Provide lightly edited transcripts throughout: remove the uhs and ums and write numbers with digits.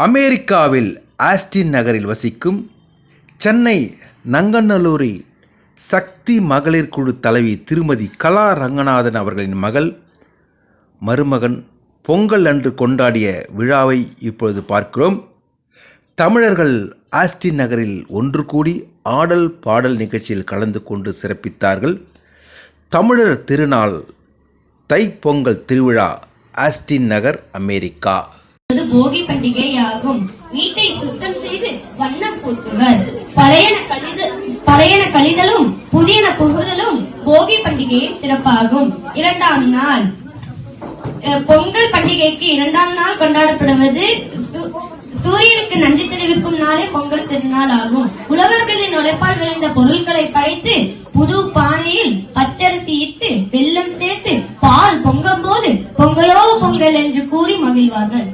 அமெரிக்காவில் ஆஸ்டின் நகரில் வசிக்கும் சென்னை நங்கநல்லூரில் சக்தி மகளிர் குழு தலைவி திருமதி கலா ரங்கநாதன் அவர்களின் மருமகன் பொங்கல் அன்று கொண்டாடிய விழாவை இப்பொழுது பார்க்கிறோம். தமிழர்கள் ஆஸ்டின் நகரில் ஒன்று கூடி ஆடல் பாடல் நிகழ்ச்சியில் கலந்து கொண்டு சிறப்பித்தார்கள். தமிழர் திருநாள் தைப்பொங்கல் திருவிழா, ஆஸ்டின் நகர், அமெரிக்கா. போகி பண்டிகையாகும். வீட்டை சுத்தம் செய்து வண்ணம் பூசுவர். பழையன கழிதலும் புதியன புகுதலும் போகி பண்டிகையின் சிறப்பாகும். இரண்டாம் நாள் பொங்கல் பண்டிகைக்கு இரண்டாம் நாள் கொண்டாடப்படுவது சூரியனுக்கு நன்றி தெரிவிக்கும் நாளே பொங்கல் திருநாள் ஆகும். உழவர்களின் உழைப்பால் விளைந்த பொருட்களை படைத்து புது பானையில் பச்சரிசி இட்டு வெல்லம் சேர்த்து பால் பொங்கும் போது பொங்கலோ பொங்கல் என்று கூறி மகிழ்வார்கள்.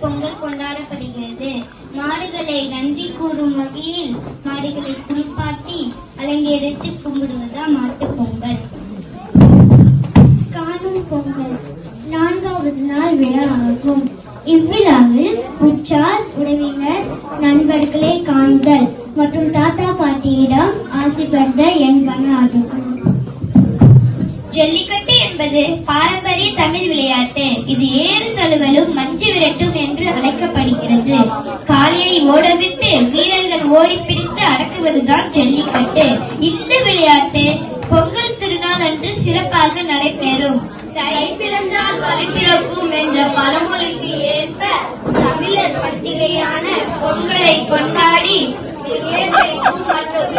பொங்கல் கொண்டாடப்படுகிறது. மாடுகளை நன்றி கூறும் வகையில் மாடுகளை குளிப்பாட்டி அலங்கரித்து கும்பிடுவதா மாட்டு பொங்கல். காணும் பொங்கல் நான்காவது நாள் விழா ஆகும். இவ்விழாவில் உற்றார் உறவினர் நண்பர்களை காண்தல் மற்றும் தாத்தா பாட்டியிடம் ஆசி பெற்ற என்பன ஆகும். ஜல்லிக்கட்டு என்பது பாரம்பரிய தமிழ் விளையாட்டு. இது ஏறு தழுவலும் மஞ்சு விரட்டும் என்று அழைக்கப்படுகிறது. காளையை ஓடவிட்டு வீரர்கள் ஓடி பிடித்து அடக்குவதுதான் ஜல்லிக்கட்டு. இந்த விளையாட்டு பொங்கல் திருநாள் அன்று சிறப்பாக நடைபெறும். தை பிறந்தால் வழி பிறக்கும் என்ற பழமொழிக்கு ஏற்ப தமிழர் பண்டிகையான பொங்கலை கொண்டாடி இயற்கைக்கும் மற்றும்